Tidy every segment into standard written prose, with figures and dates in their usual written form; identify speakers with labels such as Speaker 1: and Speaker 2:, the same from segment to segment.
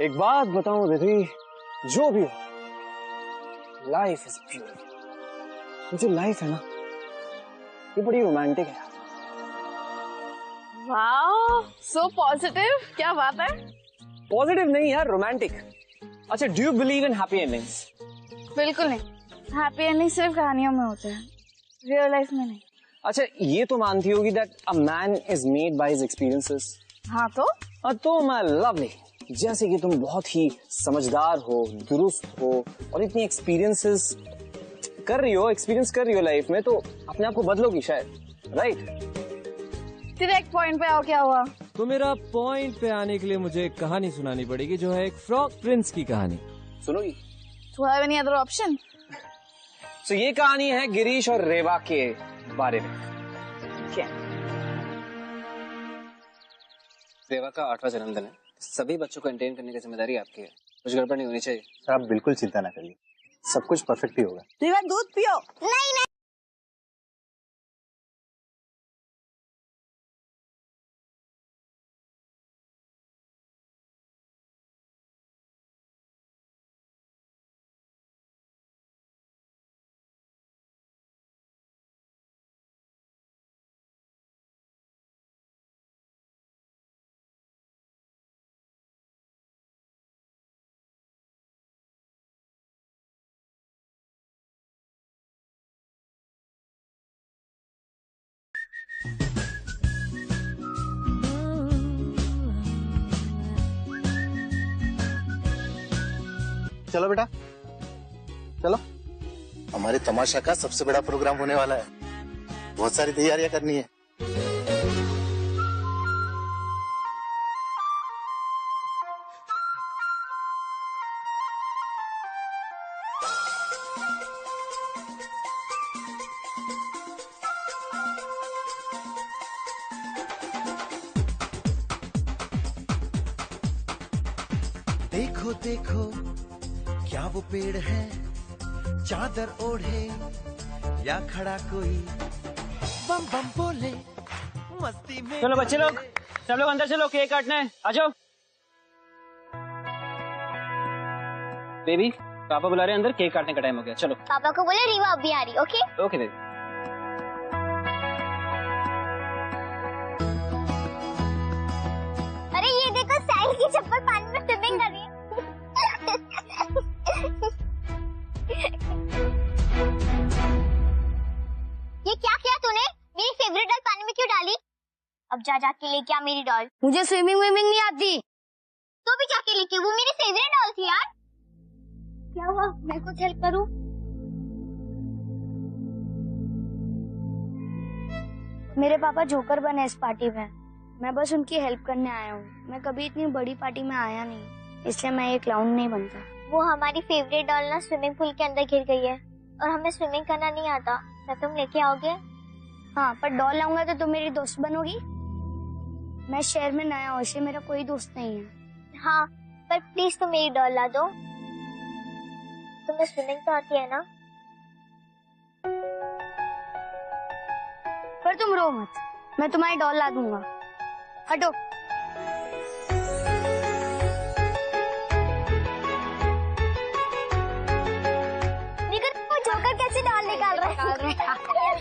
Speaker 1: एक बात बताऊं दीदी, जो भी हो, लाइफ इज ब्यूटीफुल। ये जो लाइफ है ना, ये बड़ी रोमांटिक है।
Speaker 2: Wow, so positive. क्या बात है?
Speaker 1: पॉजिटिव नहीं यार, रोमांटिक। अच्छा, do you believe in happy endings?
Speaker 2: बिल्कुल नहीं। हैप्पी एंडिंग सिर्फ कहानियों में होते हैं, रियल लाइफ में नहीं।
Speaker 1: अच्छा, ये तो मानती होगी that a man is made by his experiences.
Speaker 2: हाँ तो
Speaker 1: माय लवली, जैसे कि तुम बहुत ही समझदार हो, दुरुस्त हो और इतनी एक्सपीरियंस कर रही हो लाइफ में, तो अपने आप को बदलोगी शायद, राइट?
Speaker 2: डायरेक्ट पॉइंट पे आओ, क्या हुआ?
Speaker 3: तो मेरा पॉइंट पे आने के लिए मुझे एक कहानी सुनानी पड़ेगी, जो है एक फ्रॉग प्रिंस की कहानी।
Speaker 1: सुनोगी?
Speaker 2: Do you have any other option?
Speaker 1: तो ये कहानी है गिरीश और रेवा के बारे में। क्या? रेवा का 8वां जन्मदिन है, सभी बच्चों को एंटरटेन करने की जिम्मेदारी आपकी है, कुछ गड़बड़ नहीं होनी चाहिए।
Speaker 4: आप बिल्कुल चिंता ना करिए, सब कुछ परफेक्ट ही होगा।
Speaker 2: रेवा, दूध पियो।
Speaker 5: नहीं।
Speaker 4: चलो बेटा, चलो। हमारे तमाशा का सबसे बड़ा प्रोग्राम होने वाला है, बहुत सारी तैयारियां करनी है।
Speaker 6: देखो देखो क्या वो पेड़ है, चादर ओढ़े या खड़ा कोई, बम बम बोले मस्ती में।
Speaker 1: चलो बच्चे लोग, सब लोग अंदर चलो, केक काटना है, आ जाओ। बेबी, पापा बुला रहे हैं अंदर, केक काटने का टाइम हो गया, चलो।
Speaker 5: पापा को बोले रीवा अभी आ रही, ओके?
Speaker 1: Okay baby.
Speaker 5: अरे ये देखो, साहिल की चप्पल पानी में स्विमिंग कर रही है। ये क्या किया तूने? मेरी फेवरेट डॉल पानी में क्यों डाली? अब जा जाके लेके आ मेरी डॉल।
Speaker 2: मुझे स्विमिंग नहीं आती।
Speaker 5: तो भी जाके लेके, वो मेरी फेवरेट डॉल थी यार। क्या हुआ? मैं कुछ हेल्प करूं?
Speaker 7: मेरे पापा जोकर बने इस पार्टी में, मैं बस उनकी हेल्प करने आया हूँ। मैं कभी इतनी बड़ी पार्टी में आया नहीं, इसलिए मैं ये क्लाउन नहीं बनता।
Speaker 5: वो हमारी फेवरेट डॉल ना स्विमिंग पूल के अंदर गिर गई है और हमें स्विमिंग करना नहीं आता। क्या तुम लेके आओगे?
Speaker 7: हाँ, पर डॉल लाऊंगा तो तुम मेरी दोस्त बनोगी। मैं शहर में नया हूँ, इसलिए मेरा कोई दोस्त नहीं है।
Speaker 5: हाँ, पर प्लीज तुम मेरी डॉल ला दो। तुम्हें स्विमिंग तो आती है ना?
Speaker 7: पर तुम रो मत, मैं तुम्हारी डॉल ला दूंगा। हटो।
Speaker 5: वो जोकर कैसे डॉल निकाल रहा है?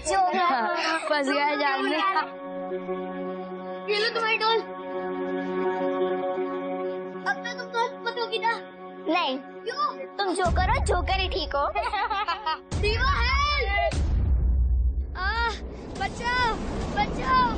Speaker 5: जोकर
Speaker 7: फंस गया जाल में।
Speaker 5: ये लो तुम्हारी डॉल। अब तो तुम दोस्त मत होगी ना? नहीं। क्यों? तुम जोकर हो, जोकर ही ठीक हो। रीवा हेल्प!
Speaker 7: बचाओ बचाओ।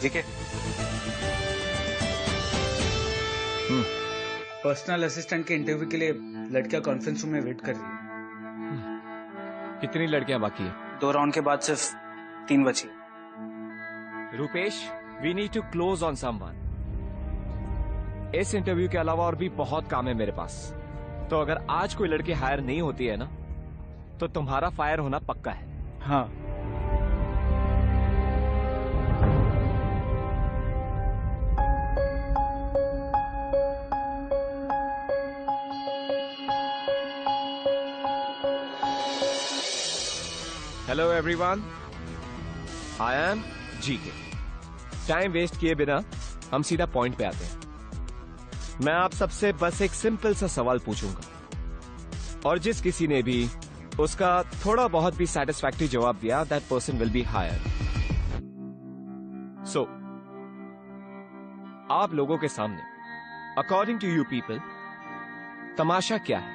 Speaker 4: ठीक है।
Speaker 8: पर्सनल असिस्टेंट के इंटरव्यू के लिए लड़कियां कॉन्फ्रेंस रूम में वेट कर रही है।
Speaker 3: कितनी लड़कियां बाकी है?
Speaker 9: 2 राउंड के बाद सिर्फ 3 बची।
Speaker 3: Rupesh, we need to close on someone. इस इंटरव्यू के अलावा और भी बहुत काम है मेरे पास, तो अगर आज कोई लड़की हायर नहीं होती है ना, तो तुम्हारा फायर होना पक्का है।
Speaker 8: हाँ,
Speaker 3: hello everyone, I am GK. Time waste किए बिना हम सीधा पॉइंट पे आते हैं। मैं आप सबसे बस एक सिंपल सा सवाल पूछूंगा और जिस किसी ने भी उसका थोड़ा बहुत भी सेटिस्फैक्टरी जवाब दिया, that person will be hired. So आप लोगों के सामने, अकॉर्डिंग टू यू पीपल, तमाशा क्या है?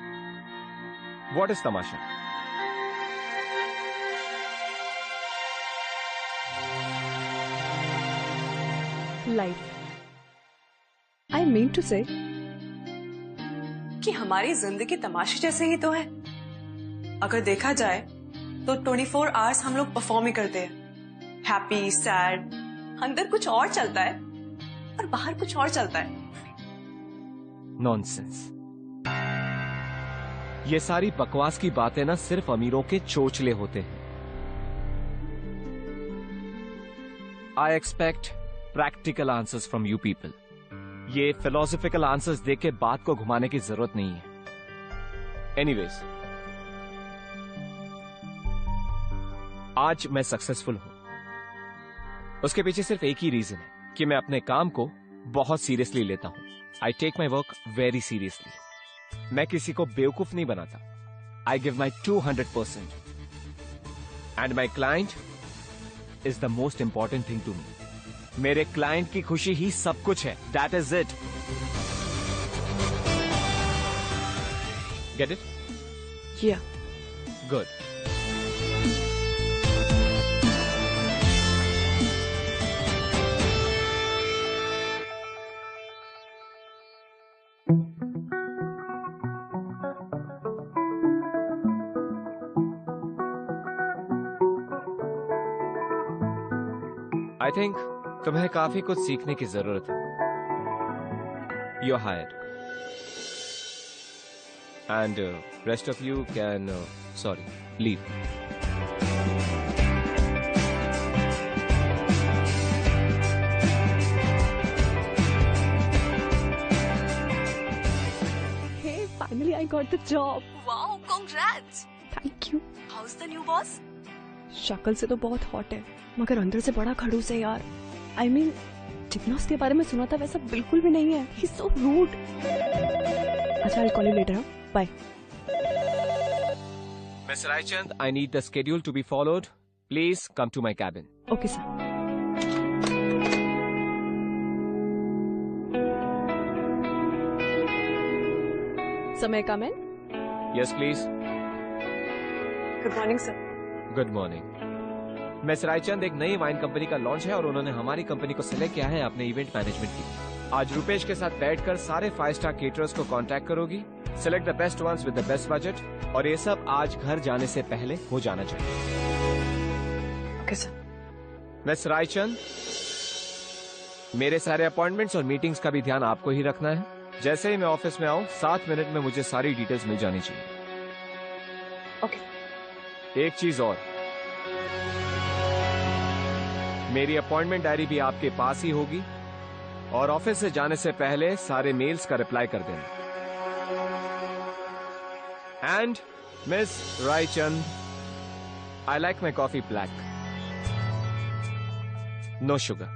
Speaker 3: व्हाट इज तमाशा?
Speaker 10: Life. I mean to say कि हमारी जिंदगी तमाशे जैसे ही तो है। अगर देखा जाए तो 24 आवर्स हम लोग परफॉर्म ही करते हैं। हैप्पी, सैड, अंदर कुछ और चलता है और बाहर कुछ और चलता है।
Speaker 3: नॉनसेंस। ये सारी बकवास की बातें ना सिर्फ अमीरों के चोचले होते हैं। I expect practical answers from you people. ये फिलोसॉफिकल आंसर्स देख के बात को घुमाने की जरूरत नहीं है। एनीवेज, आज मैं सक्सेसफुल हूं। उसके पीछे सिर्फ एक ही रीजन है कि मैं अपने काम को बहुत सीरियसली लेता हूं। I take my work very seriously. मैं किसी को बेवकूफ नहीं बनाता। I give my 200% and my client is the most important thing to me. मेरे क्लाइंट की खुशी ही सब कुछ है। That is it. Get it?
Speaker 10: Yeah
Speaker 3: good. I think तुम्हें काफी कुछ सीखने की जरूरत है। You are hired and rest of you can leave.
Speaker 10: Hey, finally I got the job. Wow, congrats. Thank you. How's the new boss? शक्ल से तो बहुत हॉट है मगर अंदर से बड़ा खड़ूस है यार। I mean, जितना उसके बारे में सुना था वैसा बिल्कुल भी नहीं है। He's so rude. अच्छा, I'll call you later. Bye.
Speaker 3: Miss Raichand, I need the schedule to be followed. Please come to my cabin.
Speaker 10: Okay, sir. So may I come in?
Speaker 3: Yes, please.
Speaker 10: Good morning, sir.
Speaker 3: Good morning. Miss Raichand, एक नई wine company का launch है और उन्होंने हमारी company को select किया है अपने इवेंट मैनेजमेंट की। आज रुपेश के साथ बैठकर सारे 5 स्टार केटरर्स को कांटेक्ट करोगी, select the best ones with the best budget, और ये सब आज घर जाने से पहले हो जाना चाहिए।
Speaker 10: Okay sir.
Speaker 3: मिस रायचंद, मेरे सारे अपॉइंटमेंट्स और मीटिंग्स का भी ध्यान आपको ही रखना है। जैसे ही मैं ऑफिस में आऊं 7 मिनट में मुझे सारी डिटेल्स मिल जानी चाहिए।
Speaker 10: ओके।
Speaker 3: एक चीज और, मेरी अपॉइंटमेंट डायरी भी आपके पास ही होगी और ऑफिस से जाने से पहले सारे मेल्स का रिप्लाई कर देना। And miss Raichand, I like my coffee black, no sugar.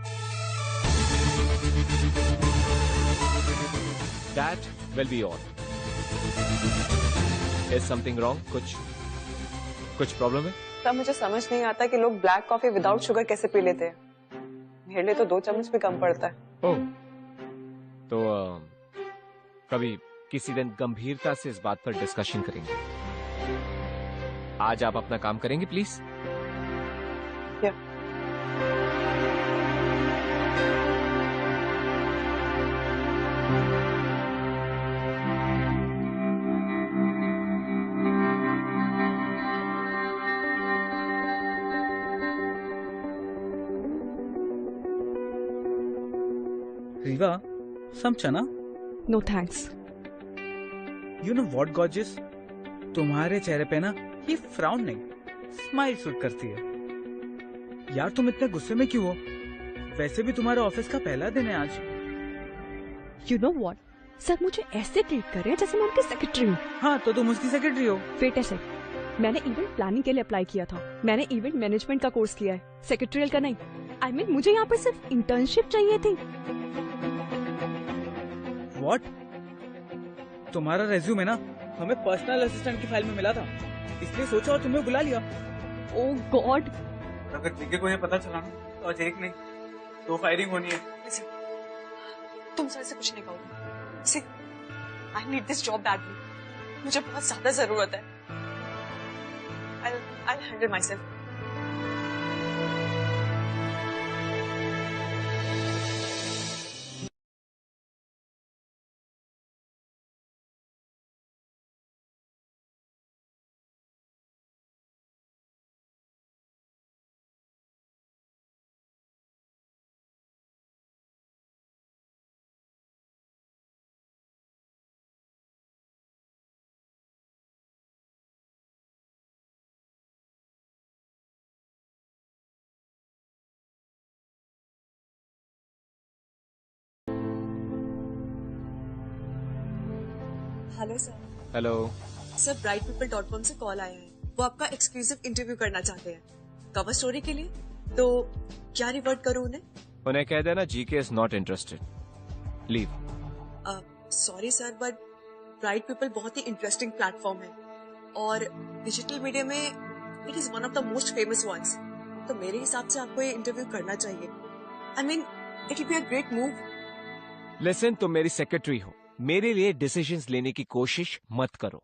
Speaker 3: That will be all. Is something wrong? कुछ प्रॉब्लम है?
Speaker 10: तब मुझे समझ नहीं आता कि लोग ब्लैक कॉफी विदाउट शुगर कैसे पी लेते हैं। मेरे लिए तो 2 चम्मच भी कम पड़ता है।
Speaker 3: ओह, तो कभी किसी दिन गंभीरता से इस बात पर डिस्कशन करेंगे। आज आप अपना काम करेंगे प्लीज?
Speaker 10: या।
Speaker 8: Rewa, some chana?
Speaker 10: No thanks.
Speaker 8: You know what, gorgeous? तुम्हारे चेहरे पे ना ये फ्राउन नहीं, स्माइल सूट करती है। यार तुम इतने गुस्से में क्यों हो? वैसे भी तुम्हारे ऑफिस का पहला दिन है आज।
Speaker 10: You know what? सर मुझे ऐसे ट्रीट कर रहे हैं जैसे मैं उनकी सेक्रेटरी हूँ।
Speaker 8: हाँ, तो तुम उसकी सेक्रेटरी हो।
Speaker 10: वेट ऐसे,
Speaker 11: मैंने इवेंट प्लानिंग के लिए अप्लाई किया था। मैंने इवेंट मैनेजमेंट का कोर्स किया है, सेक्रेटरियल का नहीं। I mean, मुझे यहाँ पर सिर्फ इंटर्नशिप चाहिए थी।
Speaker 8: What? तुम्हारा रेज्यूमे ना हमें पर्सनल असिस्टेंट की फाइल में मिला था, इसलिए सोचा और तुम्हें बुला लिया।
Speaker 11: ओह गॉड।
Speaker 8: अगर जीके को ये पता चला ना तो आज एक नहीं 2 फायरिंग होनी है।
Speaker 10: तुम सर से कुछ नहीं कहोगे। I need this job badly, मुझे बहुत ज्यादा जरूरत है। I'll handle myself. Hello sir.
Speaker 3: Hello
Speaker 10: sir, brightpeople.com से कॉल आया है। वो आपका एक्सक्लूसिव इंटरव्यू करना चाहते हैं कवर स्टोरी के लिए। तो क्या रिवर्ट करूं उन्हें?
Speaker 3: उन्हें कह देना GK is not interested, leave.
Speaker 10: Sorry sir, but bright people बहुत ही इंटरेस्टिंग प्लेटफॉर्म है और डिजिटल मीडिया में it is one of the most famous ones. तो मेरे हिसाब से आपको ये इंटरव्यू करना चाहिए। I mean, it will be a great move.
Speaker 3: Listen, तुम मेरी सेक्रेटरी हो, मेरे लिए डिसीजंस लेने की कोशिश मत करो।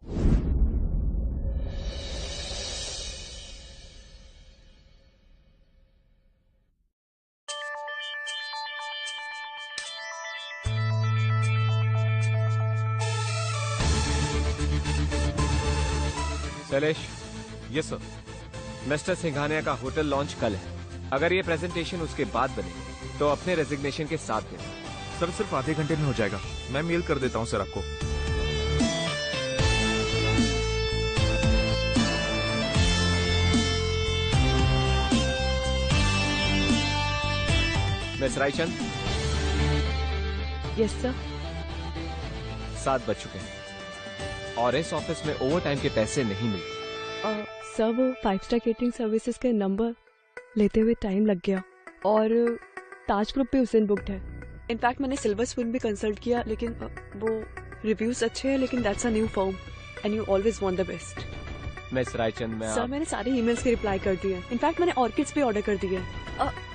Speaker 3: Shailesh, yes sir. Mister Singhania का होटल लॉन्च कल है। अगर ये प्रेजेंटेशन उसके बाद बने तो अपने रेजिग्नेशन के साथ दें।
Speaker 12: सर सिर्फ आधे घंटे में हो जाएगा, मैं मेल कर देता हूँ सर आपको।
Speaker 3: मिस रायचंद।
Speaker 11: Yes sir.
Speaker 3: 7 बज चुके हैं और इस ऑफिस में ओवर टाइम के पैसे नहीं मिलते।
Speaker 11: सर, वो 5 स्टार केटरिंग सर्विसेज के नंबर लेते हुए टाइम लग गया और ताज ग्रुप भी उस दिन बुक्ड है। इनफैक्ट मैंने सिल्वर स्पून भी कंसल्ट किया, लेकिन वो रिव्यूज अच्छे हैं, लेकिन that's a new firm and you always want the best.
Speaker 3: Miss Raichand,
Speaker 11: sir मैंने सारे ईमेल्स के रिप्लाई कर दिए। इनफैक्ट मैंने ऑर्किड्स भी ऑर्डर कर दिए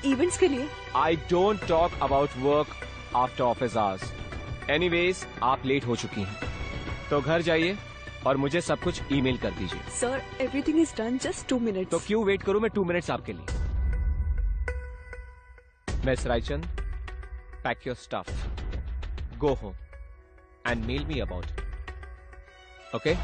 Speaker 11: इवेंट्स के लिए।
Speaker 3: I don't talk about work after office hours. Anyways, आप लेट हो चुकी हैं, तो घर जाइए और मुझे सब कुछ ईमेल कर दीजिए।
Speaker 11: Sir, everything is done, just 2 minutes.
Speaker 3: तो क्यों वेट करूं मैं 2 मिनट्स आपके लिए? Miss Raichand, pack your stuff, go home and mail me about it, okay?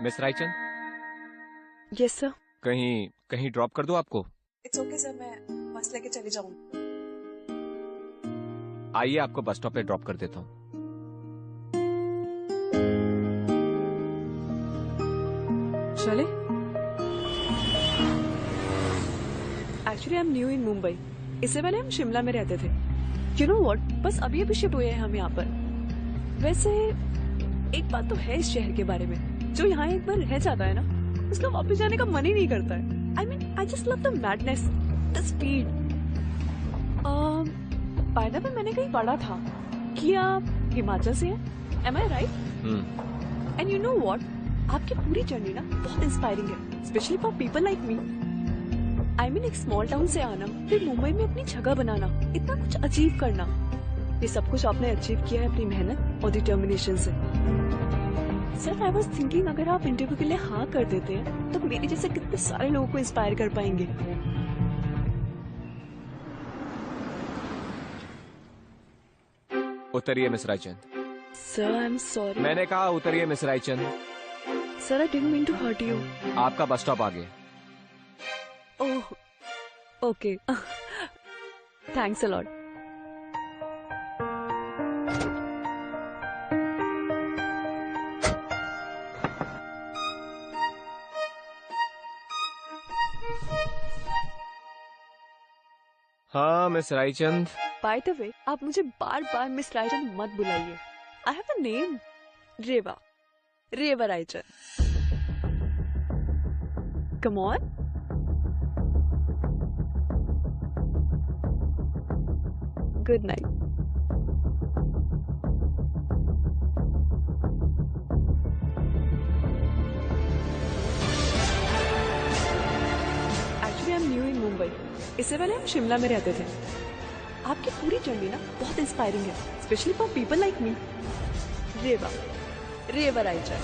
Speaker 3: Miss Raichand.
Speaker 11: Yes sir.
Speaker 3: कहीं ड्रॉप कर दो आपको?
Speaker 10: इट्स ओके सर, मैं बस लेके चली जाऊँ।
Speaker 3: आइए, आपको बस स्टॉप पे ड्रॉप कर देता हूँ।
Speaker 11: चले? Actually I am new in Mumbai. इससे पहले हम शिमला में रहते थे। यू नो व्हाट, बस अभी अभी शिफ्ट हुए हैं हम यहाँ पर। वैसे एक बात तो है इस शहर के बारे में, जो यहाँ एक बार रह जाता है ना, उसका वापस जाने का मन ही नहीं करता है। I mean, I just love the madness, the speed. By the way, मैंने कहीं पढ़ा था कि आप हिमाचल से हैं। Am I right? And you know what, आपकी पूरी जर्नी ना बहुत इंस्पायरिंग है, specially for people like me. I mean, एक स्मॉल टाउन से आना, फिर मुंबई में अपनी जगह बनाना, इतना कुछ अचीव करना, ये सब कुछ आपने अचीव किया है अपनी मेहनत और डिटर्मिनेशन से। सर, आई वाज थिंकिंग, अगर आप इंटरव्यू के लिए हाँ कर देते हैं तो मेरे जैसे कितने सारे लोगों को इंस्पायर कर पाएंगे।
Speaker 3: उतरिए miss Raichand.
Speaker 11: Sir, I am sorry.
Speaker 3: मैंने कहा उतरिए miss Raichand.
Speaker 11: Sir, I didn't mean to hurt you.
Speaker 3: आपका बस स्टॉप आ गया।
Speaker 11: Oh, okay, thanks a lot.
Speaker 3: हाँ miss Raichand.
Speaker 11: By the way, आप मुझे बार बार मिस रायचंद मत बुलाइए। I have a name, Reva, Reva Raichand. Come on. Good night. Actually I am new in Mumbai. इससे पहले हम शिमला में रहते थे। आपकी पूरी जर्नी ना बहुत इंस्पायरिंग है, specially for people like me. Reva, Reva Raichand.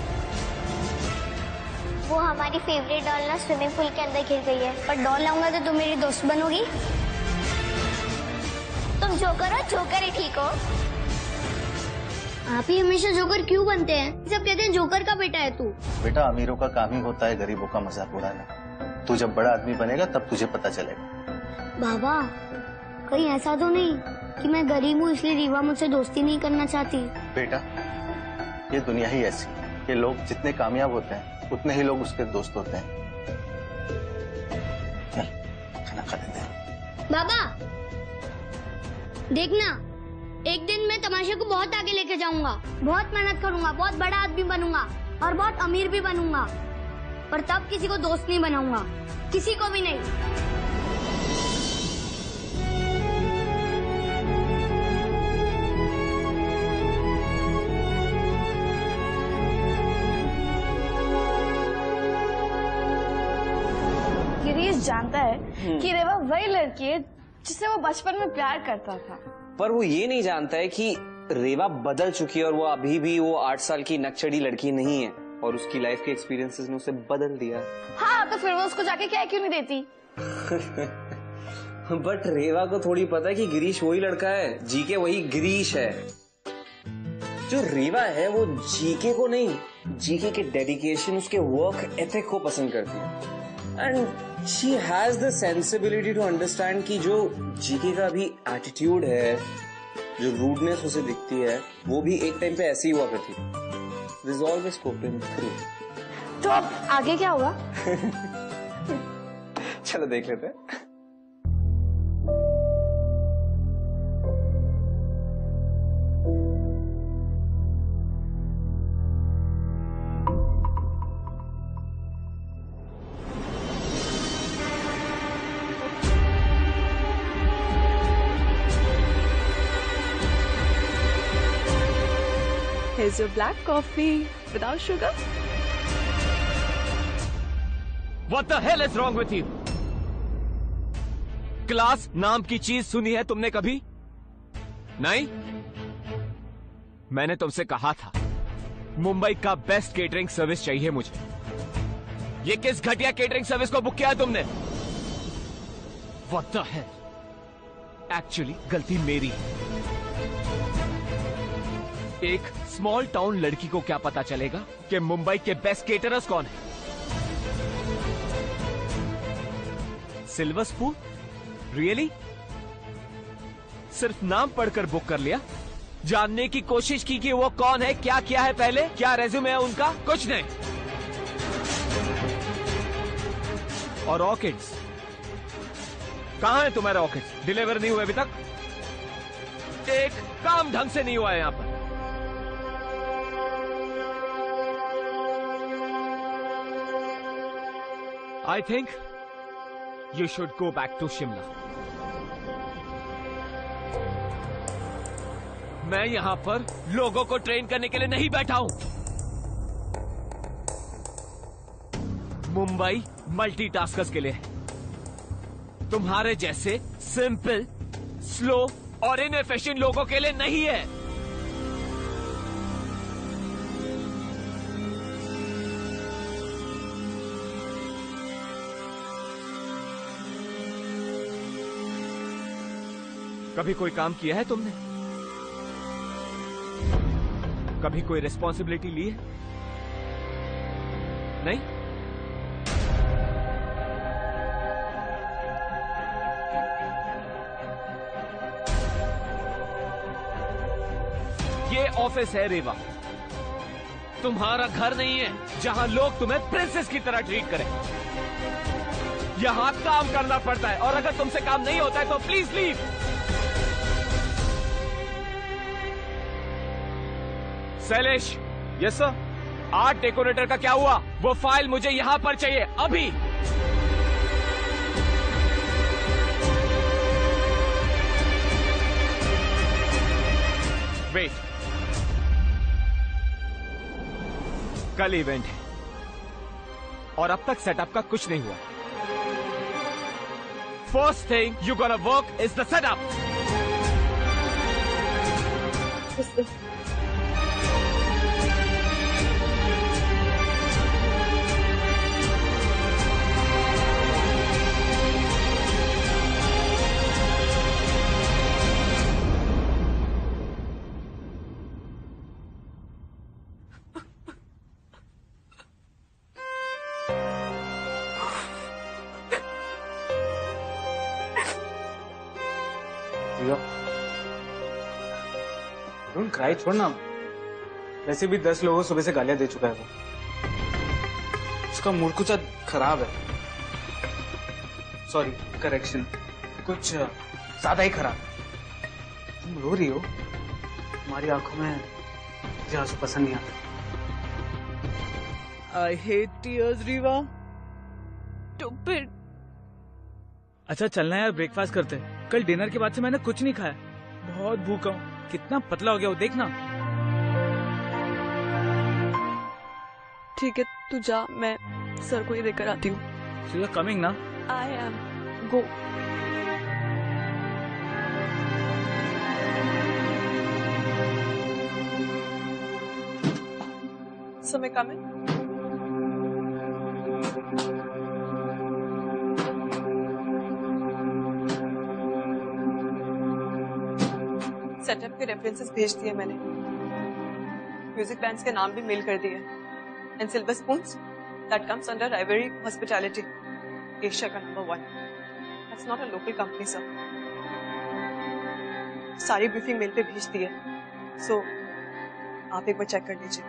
Speaker 5: वो हमारी फेवरेट डॉल ना स्विमिंग पूल के अंदर गिर गई है, पर डॉल लाऊंगा तो तुम मेरी दोस्त बनोगी। तुम जोकर हो, जोकर ही ठीक हो। आप ही हमेशा जोकर क्यों बनते हैं? सब कहते हैं जोकर का बेटा है तू।
Speaker 4: बेटा, अमीरों का काम ही होता है गरीबों का मजाक उड़ाना। तू जब बड़ा आदमी बनेगा तब तुझे पता चलेगा।
Speaker 7: बाबा, कहीं ऐसा तो नहीं कि मैं गरीब हूँ इसलिए रीवा मुझसे दोस्ती नहीं करना चाहती?
Speaker 4: बेटा, ये दुनिया ही ऐसी कि लोग जितने कामयाब होते हैं उतने ही लोग उसके दोस्त होते हैं। चल, खाना खा लेते हैं।
Speaker 7: बाबा, देखना, एक दिन मैं तमाशे को बहुत आगे लेके जाऊंगा। बहुत मेहनत करूंगा, बहुत बड़ा आदमी बनूंगा और बहुत अमीर भी बनूंगा, पर तब किसी को दोस्त नहीं बनाऊंगा, किसी को भी नहीं।
Speaker 2: गिरीश जानता है कि रेवा वही लड़की है जिससे वो बचपन में प्यार करता था,
Speaker 1: पर वो ये नहीं जानता है कि रेवा बदल चुकी है और वो अभी भी वो 8 साल की नकचड़ी लड़की नहीं है और उसकी लाइफ के एक्सपीरियंसेस ने उसे बदल दिया है।
Speaker 2: हाँ, तो फिर वो उसको जाके क्या क्यों नहीं देती?
Speaker 1: बट रेवा को थोड़ी पता है कि गिरीश वही लड़का है, जीके वही गिरीश है। जो रेवा है वो जीके को नहीं, जीके के डेडिकेशन, उसके वर्क एथिक को पसंद करती है। And she has the sensibility to understand कि जो जीके का भी एटीट्यूड है, जो रूडनेस उसे दिखती है, वो भी एक टाइम पे ऐसी हुआ करती थी। Resolve is spoken through.
Speaker 2: तो अब आगे क्या हुआ?
Speaker 1: चलो देख लेते हैं।
Speaker 11: Here's your black coffee without sugar.
Speaker 3: What the hell is wrong with you? Class नाम की चीज सुनी है तुमने कभी? नहीं? मैंने तुमसे कहा था मुंबई का बेस्ट केटरिंग सर्विस चाहिए मुझे। ये किस घटिया केटरिंग सर्विस को बुक किया है तुमने? What the hell? एक्चुअली गलती मेरी है। एक स्मॉल टाउन लड़की को क्या पता चलेगा कि मुंबई के बेस्ट केटरर्स कौन है? Silver spoon? रियली? सिर्फ नाम पढ़कर बुक कर लिया? जानने की कोशिश की कि वो कौन है, क्या किया है पहले, क्या रेज्यूमे है उनका? कुछ नहीं। और ऑर्किड्स कहां है तुम्हारे ऑर्किड्स? डिलीवर नहीं हुए अभी तक? एक काम ढंग से नहीं हुआ है यहां पर। I think you should go back to Shimla. मैं यहां पर लोगों को ट्रेन करने के लिए नहीं बैठा हूं। मुंबई मल्टीटास्कर्स के लिए है, तुम्हारे जैसे सिंपल, स्लो और इनएफिशिएंट लोगों के लिए नहीं है। कभी कोई काम किया है तुमने? कभी कोई रिस्पॉन्सिबिलिटी ली है? नहीं? ये ऑफिस है रेवा, तुम्हारा घर नहीं है जहां लोग तुम्हें प्रिंसेस की तरह ट्रीट करें। यहाँ काम करना पड़ता है, और अगर तुमसे काम नहीं होता है तो please leave. Shailesh.
Speaker 8: Yes sir.
Speaker 3: Art decorator का क्या हुआ? वो फाइल मुझे यहाँ पर चाहिए अभी। वेट, कल इवेंट है और अब तक सेटअप का कुछ नहीं हुआ। First thing you gonna work is the setup.
Speaker 8: Don't cry, छोड़ना। वैसे भी 10 लोगों को सुबह से गालियां दे चुका है वो। उसका मूड कुछ खराब है। सॉरी, करेक्शन, कुछ ज्यादा ही खराब। तुम रो रही हो, तुम्हारी आंखों में मुझे आंसू पसंद नहीं आता।
Speaker 11: I hate tears, Rewa. Stupid।
Speaker 8: अच्छा चलना यार, ब्रेकफास्ट करते हैं। कल डिनर के बाद से मैंने कुछ नहीं खाया, बहुत भूखा हूँ। कितना पतला हो गया वो, देखना।
Speaker 11: ठीक है, तू जा, मैं सर को ही देकर आती हूँ।
Speaker 8: So you're coming ना?
Speaker 11: I am. Go. So मैं coming? सेटअप के रेफरेंसेस भेज दिए मैंने, म्यूजिक बैंड्स के नाम भी मेल कर दिए, and silver spoons that comes under ivory hospitality, Asia का number 1। That's not a local company sir. सारी ब्रीफिंग मेल पे भेज दी है, सो आप एक बार चेक कर लीजिए।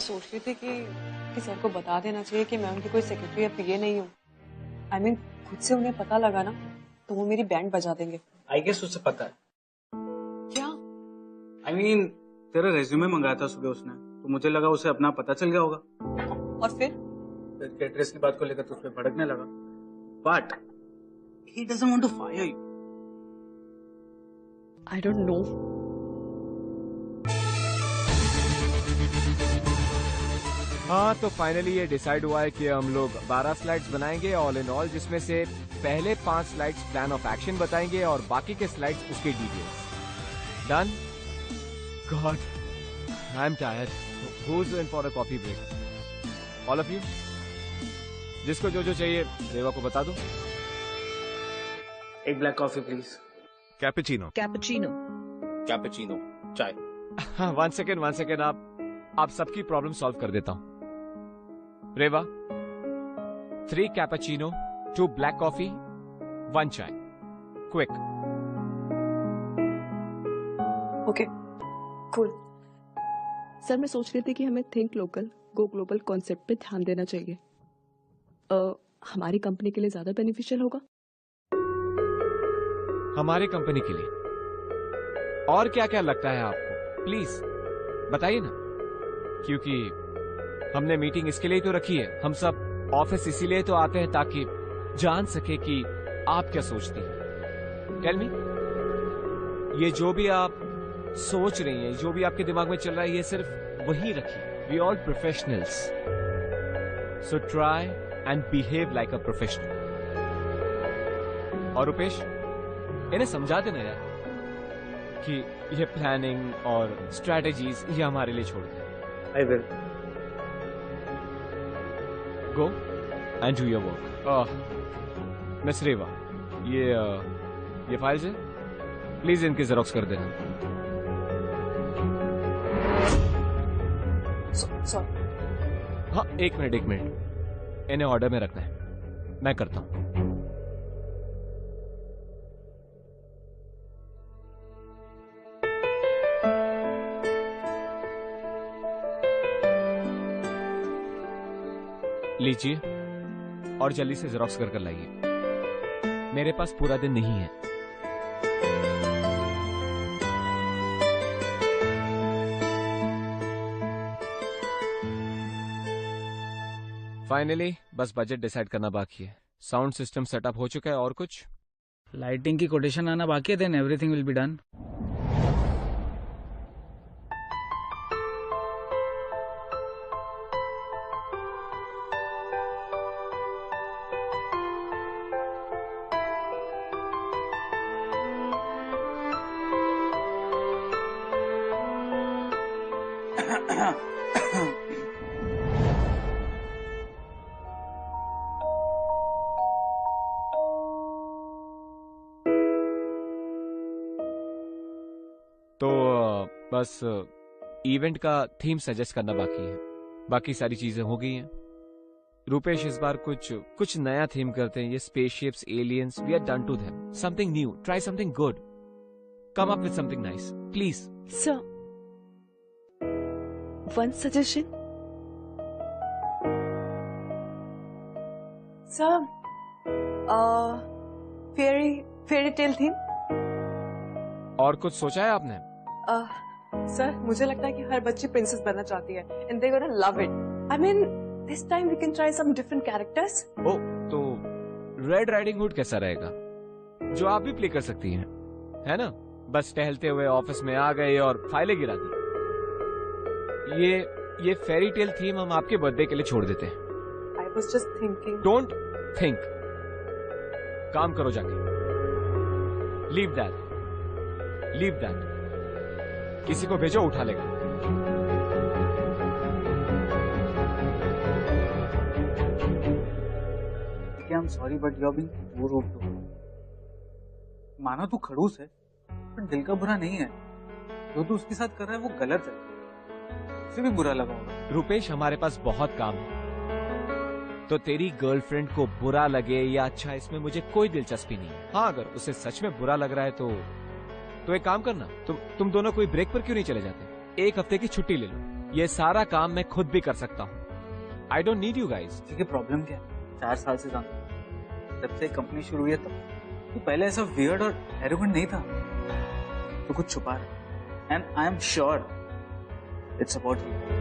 Speaker 11: सोच रही थी कि सर को बता देना चाहिए कि मैं उनकी कोई सेक्रेटरी या पीए नहीं हूँ। I mean, खुद से उन्हें पता लगा ना तो वो मेरी बैंड बजा देंगे।
Speaker 8: आई गेस उसे पता है।
Speaker 11: क्या?
Speaker 8: I mean, तेरा रेज्यूमे मंगाया था सुबह उसने, तो मुझे लगा उसे अपना पता चल गया होगा।
Speaker 11: और फिर
Speaker 8: कैटरेस की बात को लेकर तो उस पर भड़कने लगा। But he doesn't want to fire you.
Speaker 11: I don't know.
Speaker 3: हाँ, तो फाइनली ये डिसाइड हुआ है कि हम लोग 12 स्लाइड्स बनाएंगे ऑल इन ऑल, जिसमें से पहले 5 स्लाइड्स प्लान ऑफ एक्शन बताएंगे और बाकी के स्लाइड्स उसके details. Done? God, I am tired. Who's in for a coffee break? All of you? जिसको जो जो चाहिए रेवा को बता दो।
Speaker 8: एक black coffee please.
Speaker 12: Cappuccino.
Speaker 11: Cappuccino.
Speaker 1: Cappuccino चाय।
Speaker 3: हाँ, वन सेकेंड, आप सबकी प्रॉब्लम सॉल्व कर देता हूँ। रेवा, 3 कैपेचिनो, 2 ब्लैक कॉफी, 1 चाय, क्विक।
Speaker 11: Okay, cool. सर, मैं सोच रही थी कि हमें think local go global concept पे ध्यान देना चाहिए। हमारी कंपनी के लिए ज्यादा बेनिफिशियल होगा।
Speaker 3: हमारी कंपनी के लिए और क्या क्या लगता है आपको? प्लीज बताइए ना, क्योंकि हमने मीटिंग इसके लिए तो रखी है। हम सब ऑफिस इसीलिए तो आते हैं ताकि जान सके कि आप क्या सोचती हैं। टेल मी, ये जो भी आप सोच रही हैं, जो भी आपके दिमाग में चल रहा है, ये सिर्फ वही रखिए। We all professionals, so try and behave like a professional. और रुपेश, इन्हें समझा देना यार कि ये प्लानिंग और स्ट्रैटेजीज ये हमारे लिए छोड़ दें।
Speaker 8: I will.
Speaker 3: Go and do your work. Miss Reva, ये फाइल्स है, प्लीज इनकी जेरोक्स कर देना।
Speaker 11: सॉरी।
Speaker 3: हाँ, एक मिनट, इन्हें ऑर्डर में रखना है। मैं करता हूं। लीजिए और जल्दी से जेरोक्स कर लाइए, मेरे पास पूरा दिन नहीं है। फाइनली बस बजट डिसाइड करना बाकी है। साउंड सिस्टम सेटअप हो चुका है, और कुछ?
Speaker 8: लाइटिंग की कोटेशन आना बाकी है, then everything will be done.
Speaker 3: तो बस इवेंट का थीम सजेस्ट करना बाकी है, बाकी सारी चीजें हो गई हैं। रूपेश, इस बार कुछ नया थीम करते हैं। ये spaceships, aliens, we are done to them. Something new, try something good, come up with something nice, please.
Speaker 11: Sir, one suggestion. Sir, fairy tale theme.
Speaker 3: और कुछ सोचा है आपने?
Speaker 11: सर, मुझे लगता है कि हर बच्ची प्रिंसेस बनना चाहती है, and they gonna love it. I mean, this time we can try some different characters.
Speaker 3: ओ, तो रेड राइडिंग हुड कैसा रहेगा, जो आप भी प्ले कर सकती हैं, है ना? बस टहलते हुए ऑफिस में आ गए और फाइलें गिरा दी। ये फेरी टेल थीम हम आपके बर्थडे के लिए छोड़ देते हैं।
Speaker 11: I was just thinking.
Speaker 3: Don't think, काम करो जाके। लीव दैट, किसी को भेजो, उठा लेगा।
Speaker 8: I am sorry but you are being too rude too. मानो तू खड़ूस है, पर दिल का बुरा नहीं है। जो तू उसके साथ कर रहा है वो गलत है, उसे भी बुरा लगा होगा।
Speaker 3: रुपेश, हमारे पास बहुत काम है, तो तेरी गर्लफ्रेंड को बुरा लगे या अच्छा, इसमें मुझे कोई दिलचस्पी नहीं है। हाँ, अगर उसे सच में बुरा लग रहा है तो एक काम करना, तुम दोनों कोई ब्रेक पर क्यों नहीं चले जाते? 1 हफ्ते की छुट्टी ले लो, ये सारा काम मैं खुद भी कर सकता हूँ। I don't need you guys.
Speaker 8: ठीक है, प्रॉब्लम क्या है? 4 साल से जानता, जब से कंपनी शुरू हुई है तब। तो पहले ऐसा वियर्ड और एरोगेंट नहीं था, तो कुछ छुपा रहा है। And I am sure it's about you.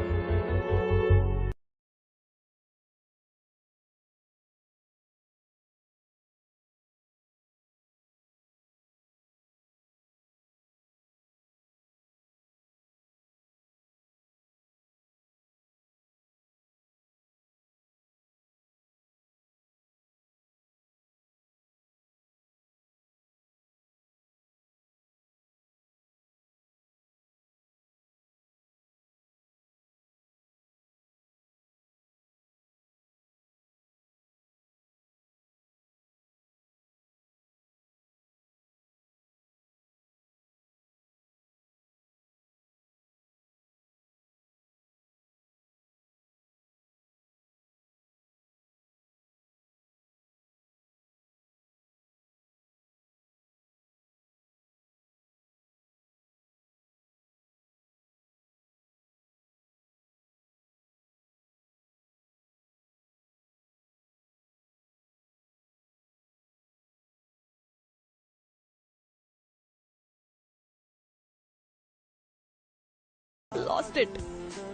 Speaker 11: Lost it.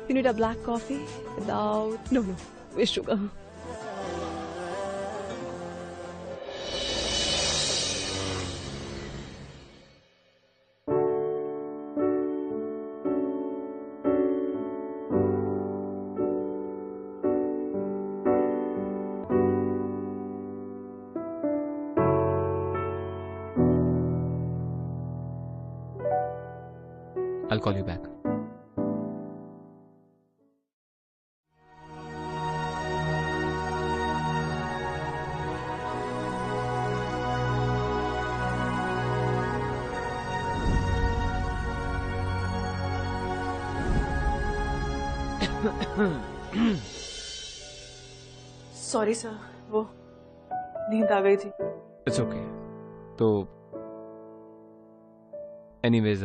Speaker 11: You need a black coffee without with sugar.
Speaker 3: I'll call you back.
Speaker 11: Sorry sir, वो नींद आ गई थी।
Speaker 3: It's okay. तो anyways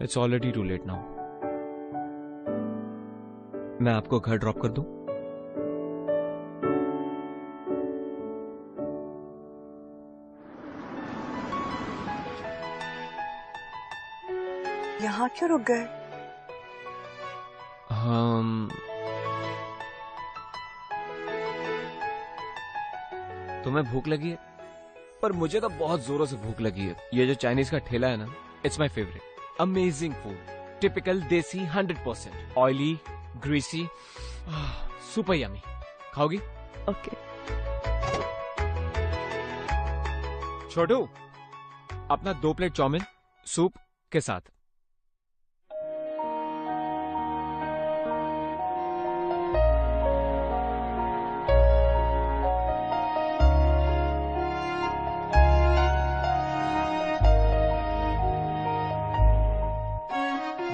Speaker 3: it's already too late now. मैं आपको घर drop कर दूं?
Speaker 11: यहाँ क्यों रुक गए?
Speaker 3: तुम्हें भूख लगी है? पर मुझे तो बहुत जोरों से भूख लगी है। ये जो चाइनीज का ठेला है ना, it's my favourite. Amazing food, typical desi, 100% oily, greasy, super yummy. खाओगी?
Speaker 11: ओके।
Speaker 3: छोटू, अपना 2 प्लेट चाउमीन सूप के साथ।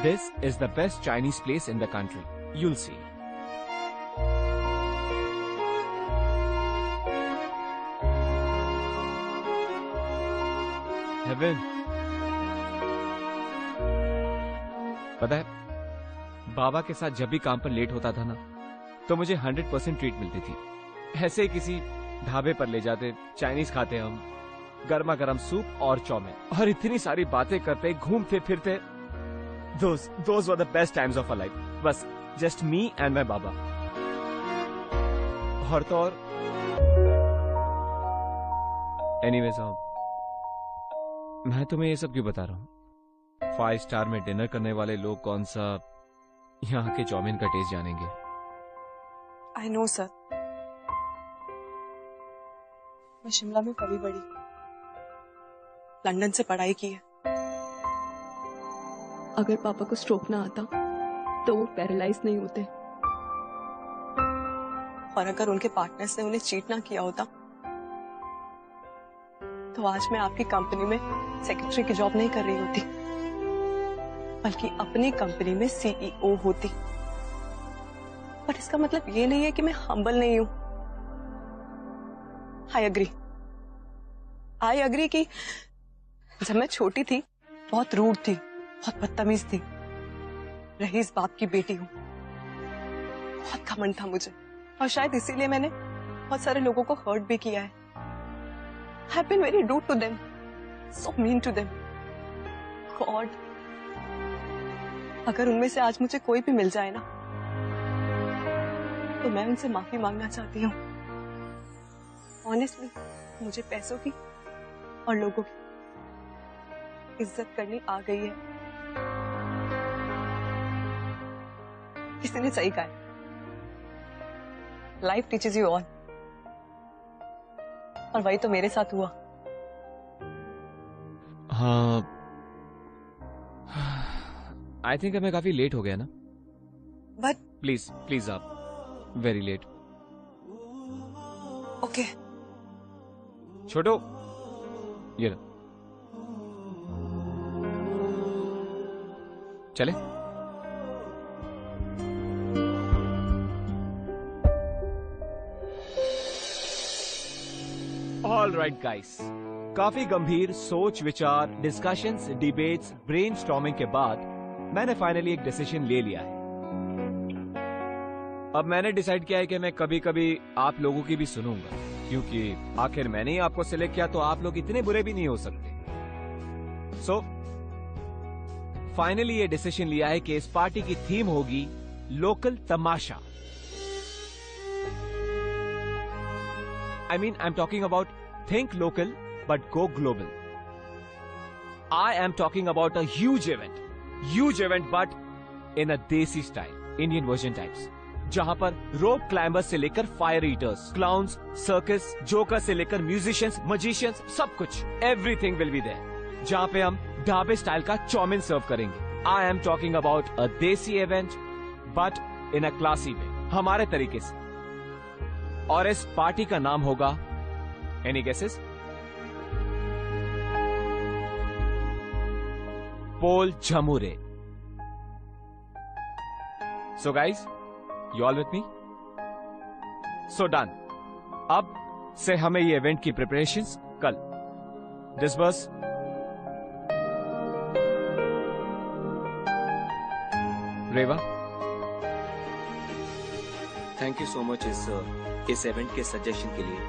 Speaker 3: This is the best Chinese place in the country. You'll see. Heaven. पता है, बाबा के साथ जब भी काम पर लेट होता था ना, तो मुझे 100% ट्रीट मिलती थी। ऐसे ही किसी ढाबे पर ले जाते, चाइनीज खाते हम, गर्मा गर्म सूप और चाउमीन, और इतनी सारी बातें करते, घूमते फिरते। Those were the best times of our life. बस just me and my बाबा। और तो और anyways, मैं तुम्हें ये सब क्यों बता रहा हूँ? 5 स्टार में डिनर करने वाले लोग कौन सा यहाँ के चाउमीन का टेस्ट जानेंगे?
Speaker 11: I know sir. मैं शिमला में पली बड़ी, लंदन से पढ़ाई की है। अगर पापा को स्ट्रोक ना आता तो वो पैरालाइज नहीं होते, और अगर उनके पार्टनर्स ने उन्हें चीट ना किया होता तो आज मैं आपकी कंपनी में सेक्रेटरी की जॉब नहीं कर रही होती, बल्कि अपनी कंपनी में सीईओ होती। पर इसका मतलब ये नहीं है कि मैं हम्बल नहीं हूं। आई अग्री कि जब मैं छोटी थी बहुत रूड थी, बहुत बदतमीज थी। रईस बाप की बेटी हूं, बहुत घमंड था मुझे, और शायद इसीलिए मैंने बहुत सारे लोगों को हर्ट भी किया है। I've been very rude to them, so mean to them. God, अगर उनमें से आज मुझे कोई भी मिल जाए ना, तो मैं उनसे माफी मांगना चाहती हूँ। Honestly, मुझे पैसों की और लोगों की इज्जत करनी आ गई है। किसी ने सही कहा है, लाइफ टीचेस यू ऑल, और वही तो मेरे साथ हुआ।
Speaker 3: हाँ, आई थिंक मैं काफी लेट हो गया ना।
Speaker 11: बट
Speaker 3: प्लीज आप वेरी लेट।
Speaker 11: ओके
Speaker 3: छोटो, ये लो, चले। ऑल राइट गाइस, काफी गंभीर सोच विचार, डिस्कशंस, डिबेट्स, ब्रेनस्टॉर्मिंग के बाद मैंने फाइनली एक डिसीजन ले लिया है। अब मैंने डिसाइड किया है कि मैं कभी कभी आप लोगों की भी सुनूंगा, क्योंकि आखिर मैंने ही आपको सिलेक्ट किया, तो आप लोग इतने बुरे भी नहीं हो सकते। सो फाइनली ये डिसीजन लिया है कि इस पार्टी की थीम होगी local Tamasha. I mean, I'm talking about think local but go global. I am talking about a huge event but in a desi style, Indian version types. जहां पर रोप climbers से लेकर fire eaters, clowns, circus, joker से लेकर musicians, magicians, सब कुछ, everything will be there. जहां पे हम ढाबे स्टाइल का चाउमीन सर्व करेंगे। I am talking about a desi event but in a classy way, हमारे तरीके से। और इस पार्टी का नाम होगा, एनी गेसेस? पोल झमुरे। So guys, you all with me? So done. अब से हमें ये इवेंट की प्रिपरेशंस कल। डिसबर्स। Reva,
Speaker 13: thank you so much इस इवेंट के सजेशन के लिए।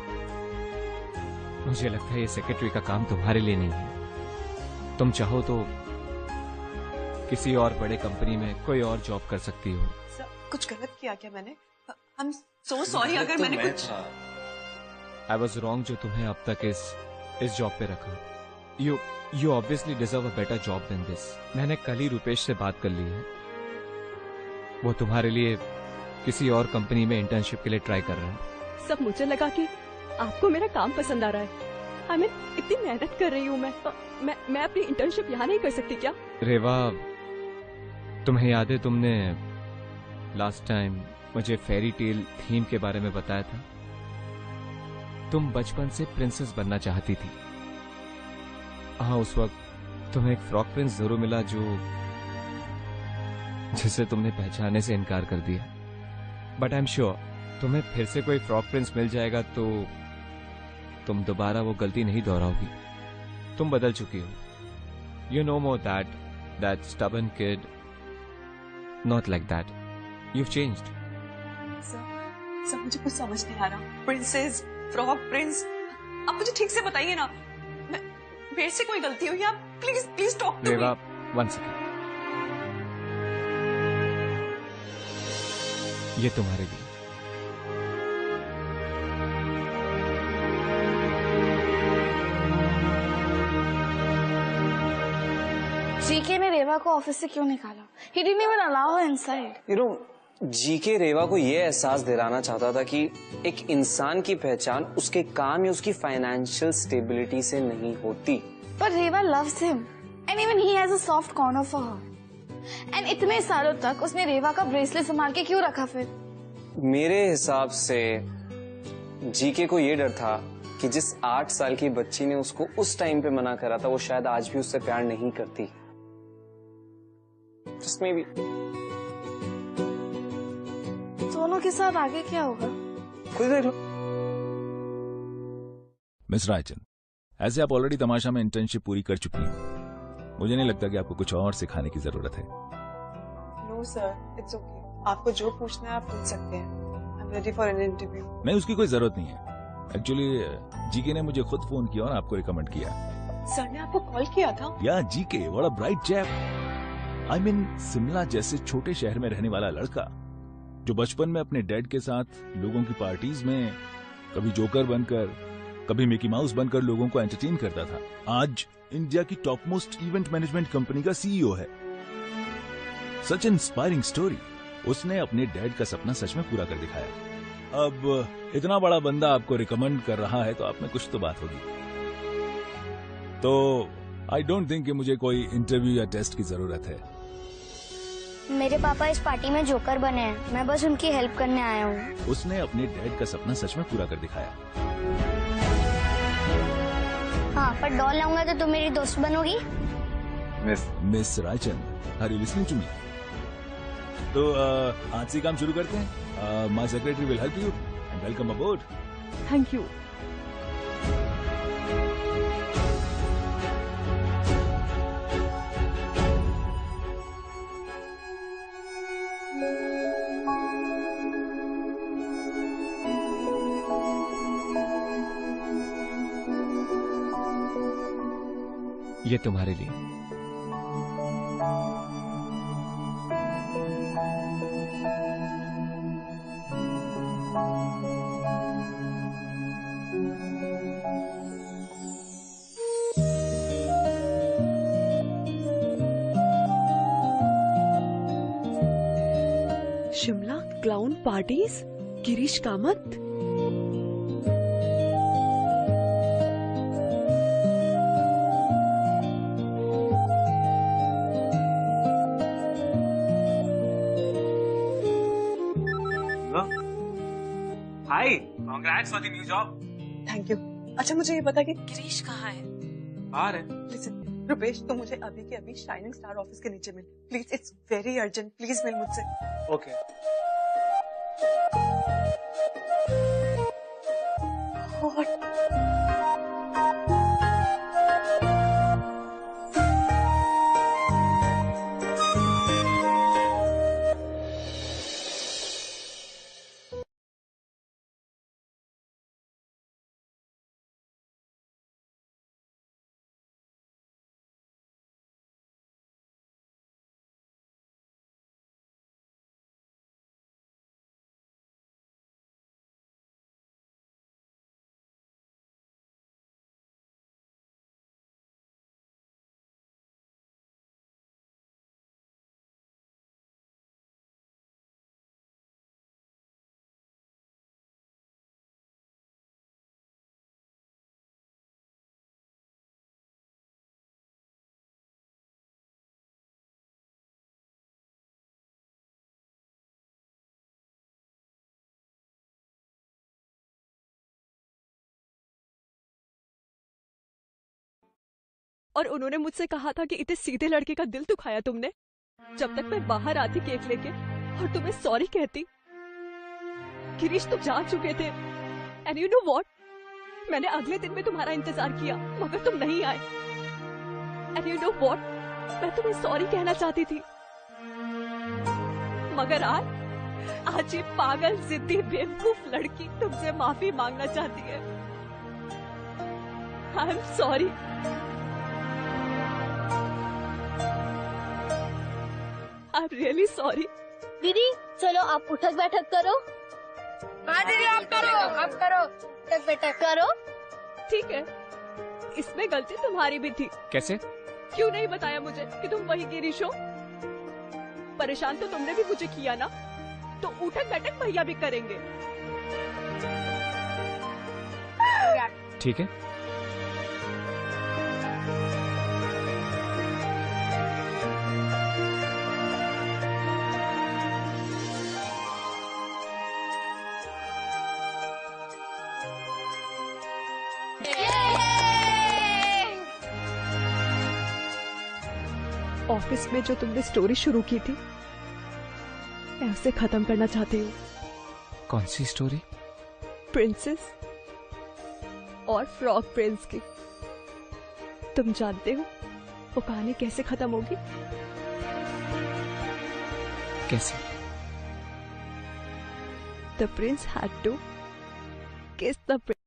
Speaker 3: मुझे लगता है ये सेक्रेटरी का काम तुम्हारे लिए नहीं है। तुम चाहो तो किसी और बड़े कंपनी में कोई और जॉब कर सकती हो।
Speaker 11: सर, कुछ गलत किया क्या मैंने? आई एम सो सॉरी अगर मैंने कुछ।
Speaker 3: आई वॉज रॉन्ग जो तुम्हें अब तक इस जॉब पे रखा। You obviously deserve a better job than this. मैंने कल ही रुपेश से बात कर ली है। वो तुम्हारे लिए किसी और कंपनी में इंटर्नशिप के लिए ट्राई कर रहा है।
Speaker 11: सब मुझे लगा कि आपको मेरा काम पसंद आ रहा है। आई मीन इतनी मेहनत कर रही हूँ मैं अपनी इंटर्नशिप यहाँ नहीं कर सकती क्या?
Speaker 3: रेवा, तुम्हें याद है तुमने लास्ट टाइम मुझे फेरी टेल थीम के बारे में बताया था? तुम बचपन से प्रिंसेस बनना चाहती थी। हाँ, उस वक्त तुम्हें एक फ्रॉक प्रिंस जरूर मिला जिसे तुमने पहचानने से इनकार कर दिया। बट आई एम श्योर तुम्हें फिर से कोई फ्रॉक प्रिंस मिल जाएगा तो तुम दोबारा वो गलती नहीं दोहराओगी। तुम बदल चुकी हो। You know more that stubborn kid, not like that. You changed.
Speaker 11: Sir, मुझे कुछ समझ नहीं आ रहा। प्रिंसेस, फ्रॉक प्रिंस, आप मुझे ठीक से बताइए ना। मेरे से कोई गलती हुई? आप please talk to me.
Speaker 3: Reva, one second. ये तुम्हारे लिए।
Speaker 2: जीके ने रेवा को ऑफिस से क्यों निकाला? He didn't even allow her inside.
Speaker 1: You know, जीके रेवा को ये एहसास दिलाना चाहता था कि एक इंसान की पहचान उसके काम या उसकी फाइनेंशियल स्टेबिलिटी से नहीं होती।
Speaker 2: But Rewa loves him, and even he has a soft corner for her. And इतने सालों तक उसने रेवा का ब्रेसलेट संभाल के क्यों रखा फिर?
Speaker 1: मेरे हिसाब से जीके को ये डर था कि जिस 8 साल की बच्ची ने उसको उस टाइम पे मना करा था वो शायद आज भी उससे प्यार नहीं करती। Just maybe.
Speaker 2: दोनों के साथ आगे क्या होगा?
Speaker 1: खुद देख लो।
Speaker 14: मिस रायचंद, ऐसे आप ऑलरेडी तमाशा में इंटर्नशिप पूरी कर चुकी हैं। मुझे नहीं लगता कि आपको कुछ और सिखाने की जरूरत है।
Speaker 11: No sir, it's okay. आपको जो पूछना है आप पूछ सकते हैं। I am ready for an interview.
Speaker 14: नहीं, उसकी कोई जरूरत नहीं है। एक्चुअली जीके ने मुझे खुद फोन किया और आपको रिकमेंड किया।
Speaker 11: सर ने आपको कॉल किया था?
Speaker 14: या GK, what a bright chap. I mean Shimla जैसे छोटे शहर में रहने वाला लड़का जो बचपन में अपने डैड के साथ लोगों की पार्टीज में कभी जोकर बनकर कभी मिकी माउस बनकर लोगों को एंटरटेन करता था, आज इंडिया की top most event management company का सीईओ है। सच इंस्पायरिंग स्टोरी। उसने अपने डैड का सपना सच में पूरा कर दिखाया। अब इतना बड़ा बंदा आपको रिकमेंड कर रहा है तो आप में कुछ तो बात होगी। तो आई डोंट थिंक कि मुझे कोई इंटरव्यू या टेस्ट की जरूरत है।
Speaker 7: मेरे पापा इस पार्टी में जोकर बने हैं, मैं बस उनकी हेल्प करने आया हूँ।
Speaker 14: उसने अपने डैड का सपना सच में पूरा कर दिखाया।
Speaker 7: हाँ, पर डॉल लाऊंगा तो तुम मेरी दोस्त बनोगी?
Speaker 14: Miss Raichand, are you listening to me? तो आज से काम शुरू करते हैं। My secretary will help you and welcome aboard.
Speaker 11: Thank you.
Speaker 3: ये तुम्हारे लिए।
Speaker 11: Shimla clown parties, Girish Kamath.
Speaker 9: Hi, congrats for the new job.
Speaker 11: Thank you. अच्छा मुझे ये बता कि गिरीश कहाँ है?
Speaker 9: बाहर है।
Speaker 11: लिसन रुपेश, तुम मुझे अभी के अभी शाइनिंग स्टार ऑफिस के नीचे मिल please. It's very urgent, please मिल मुझसे।
Speaker 9: ओके।
Speaker 11: और और उन्होंने मुझसे कहा था कि इतने सीधे लड़के का दिल दुखाया तुमने। जब तक मैं बाहर आती केक लेके और तुम्हें सॉरी कहती, गिरीश तुम जान चुके थे। एंड यू नो व्हाट, मैंने अगले दिन में तुम्हारा इंतजार किया मगर तुम नहीं आए। एंड यू नो व्हाट, मैं तुम्हें सॉरी कहना चाहती थी मगर आज ये पागल जिद्दी बेवकूफ लड़की तुमसे माफी मांगना चाहती है। आई am sorry. I am really sorry.
Speaker 5: दीदी चलो आप उठक बैठक करो।
Speaker 7: हाँ दीदी आप करो
Speaker 5: उठक बैठक करो।
Speaker 11: ठीक है, इसमें गलती तुम्हारी भी थी।
Speaker 3: कैसे?
Speaker 11: क्यों नहीं बताया मुझे कि तुम वही गिरीश हो? परेशान तो तुमने भी मुझे किया ना, तो उठक बैठक भैया भी करेंगे।
Speaker 3: ठीक है।
Speaker 11: ऑफिस में जो तुमने स्टोरी शुरू की थी, मैं उसे खत्म करना चाहती हूँ।
Speaker 3: कौन सी स्टोरी?
Speaker 11: प्रिंसेस और फ्रॉग प्रिंस की। तुम जानते हो वो कहानी कैसे खत्म होगी?
Speaker 3: कैसे?
Speaker 11: The prince had to kiss the prince.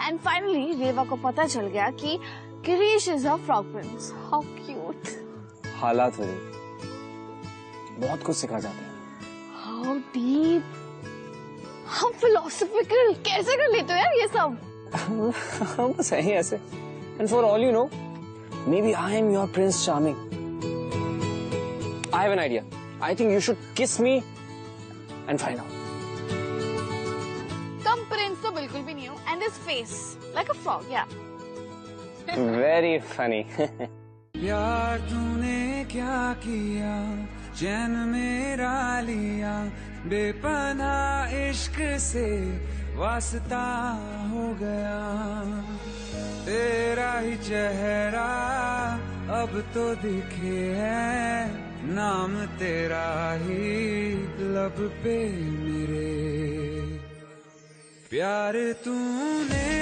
Speaker 2: And finally Reva को पता चल गया कि Girish is a frog prince. How cute.
Speaker 1: हालात वही बहुत कुछ सिखा जाते हैं।
Speaker 2: How deep, how philosophical. कैसे कर लेते हो यार ये सब?
Speaker 1: बस है ही ऐसे। And for all you know, maybe I am your prince charming. I have an idea. I think you should kiss me and find out.
Speaker 2: कम प्रिंस तो बिल्कुल भी नहीं हो, and this face like a frog. Yeah
Speaker 1: very funny.
Speaker 6: प्यार तूने क्या किया, चैन मेरा लिया, बेपनाह इश्क से वास्ता हो गया। तेरा ही चेहरा अब तो दिखे है, नाम तेरा ही लब पे मेरे। प्यार तूने